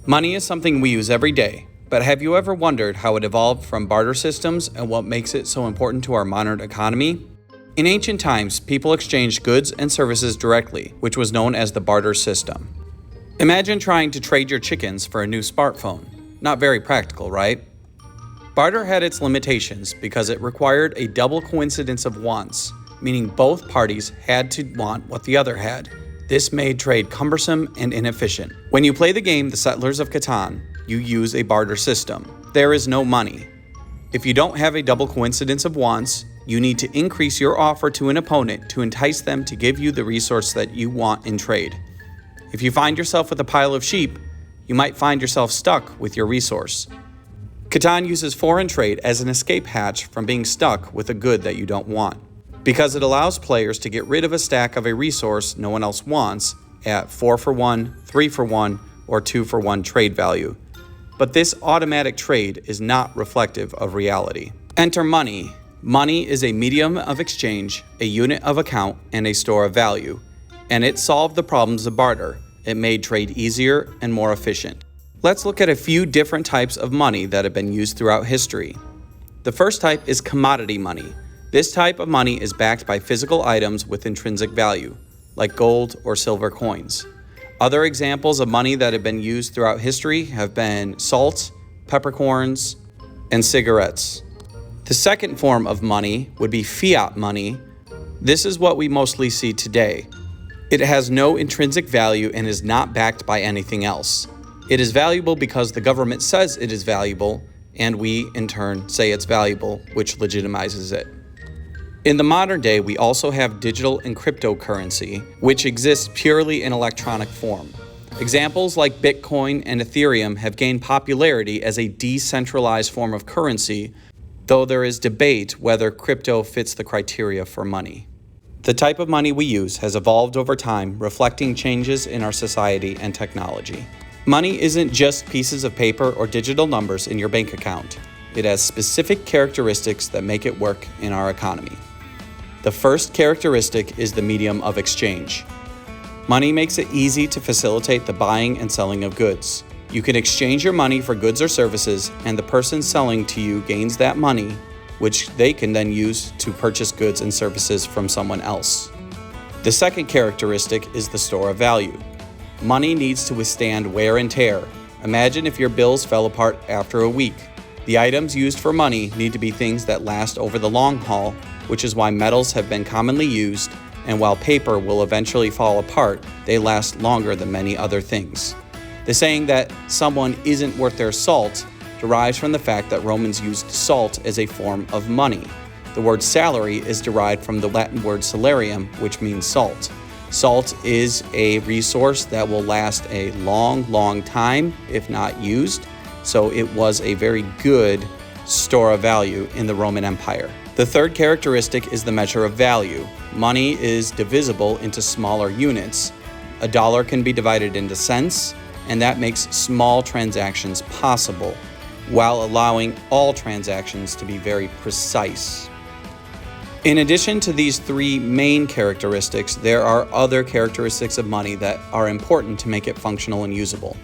Money is something we use every day, but have you ever wondered how it evolved from barter systems and what makes it so important to our modern economy? In ancient times, people exchanged goods and services directly, which was known as the barter system. Imagine trying to trade your chickens for a new smartphone. Not very practical, right? Barter had its limitations because it required a double coincidence of wants, meaning both parties had to want what the other had. This made trade cumbersome and inefficient. When you play the game The Settlers of Catan, you use a barter system. There is no money. If you don't have a double coincidence of wants, you need to increase your offer to an opponent to entice them to give you the resource that you want in trade. If you find yourself with a pile of sheep, you might find yourself stuck with your resource. Catan uses foreign trade as an escape hatch from being stuck with a good that you don't want, because it allows players to get rid of a stack of a resource no one else wants at 4 for 1, 3 for 1, or 2 for 1 trade value. But this automatic trade is not reflective of reality. Enter money. Money is a medium of exchange, a unit of account, and a store of value. And it solved the problems of barter. It made trade easier and more efficient. Let's look at a few different types of money that have been used throughout history. The first type is commodity money. This type of money is backed by physical items with intrinsic value, like gold or silver coins. Other examples of money that have been used throughout history have been salt, peppercorns, and cigarettes. The second form of money would be fiat money. This is what we mostly see today. It has no intrinsic value and is not backed by anything else. It is valuable because the government says it is valuable, and we, in turn, say it's valuable, which legitimizes it. In the modern day, we also have digital and cryptocurrency, which exists purely in electronic form. Examples like Bitcoin and Ethereum have gained popularity as a decentralized form of currency, though there is debate whether crypto fits the criteria for money. The type of money we use has evolved over time, reflecting changes in our society and technology. Money isn't just pieces of paper or digital numbers in your bank account. It has specific characteristics that make it work in our economy. The first characteristic is the medium of exchange. Money makes it easy to facilitate the buying and selling of goods. You can exchange your money for goods or services, and the person selling to you gains that money, which they can then use to purchase goods and services from someone else. The second characteristic is the store of value. Money needs to withstand wear and tear. Imagine if your bills fell apart after a week. The items used for money need to be things that last over the long haul, which is why metals have been commonly used, and while paper will eventually fall apart, they last longer than many other things. The saying that someone isn't worth their salt derives from the fact that Romans used salt as a form of money. The word salary is derived from the Latin word salarium, which means salt. Salt is a resource that will last a long time if not used, so it was a very good store of value in the Roman Empire. The third characteristic is the measure of value. Money is divisible into smaller units. A dollar can be divided into cents, and that makes small transactions possible, while allowing all transactions to be very precise. In addition to these three main characteristics, there are other characteristics of money that are important to make it functional and usable.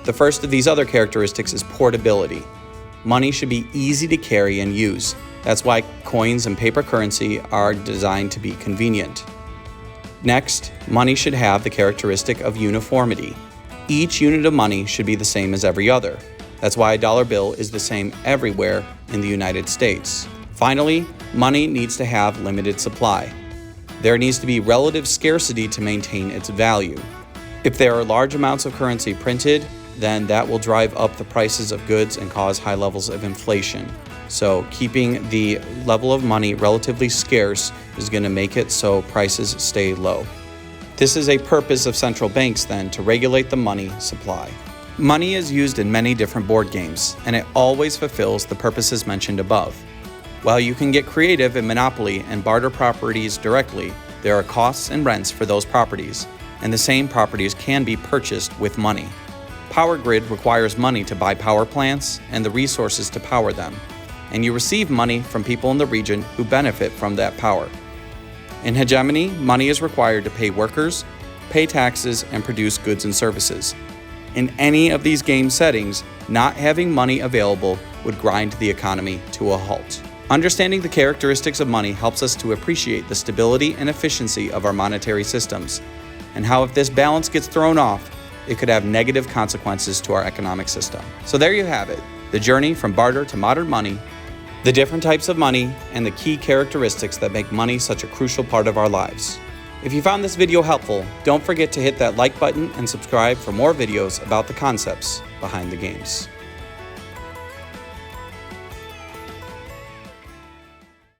The first of these other characteristics is portability. Money should be easy to carry and use. That's why coins and paper currency are designed to be convenient. Next, money should have the characteristic of uniformity. Each unit of money should be the same as every other. That's why a dollar bill is the same everywhere in the United States. Finally, money needs to have limited supply. There needs to be relative scarcity to maintain its value. If there are large amounts of currency printed, then that will drive up the prices of goods and cause high levels of inflation. So keeping the level of money relatively scarce is going to make it so prices stay low. This is a purpose of central banks then, to regulate the money supply. Money is used in many different board games, and it always fulfills the purposes mentioned above. While you can get creative in Monopoly and barter properties directly, there are costs and rents for those properties, and the same properties can be purchased with money. Power grid requires money to buy power plants and the resources to power them, and you receive money from people in the region who benefit from that power. In hegemony, money is required to pay workers, pay taxes, and produce goods and services. In any of these game settings, not having money available would grind the economy to a halt. Understanding the characteristics of money helps us to appreciate the stability and efficiency of our monetary systems, and how if this balance gets thrown off, it could have negative consequences to our economic system. So there you have it, the journey from barter to modern money, the different types of money, and the key characteristics that make money such a crucial part of our lives. If you found this video helpful, don't forget to hit that like button and subscribe for more videos about the concepts behind the games.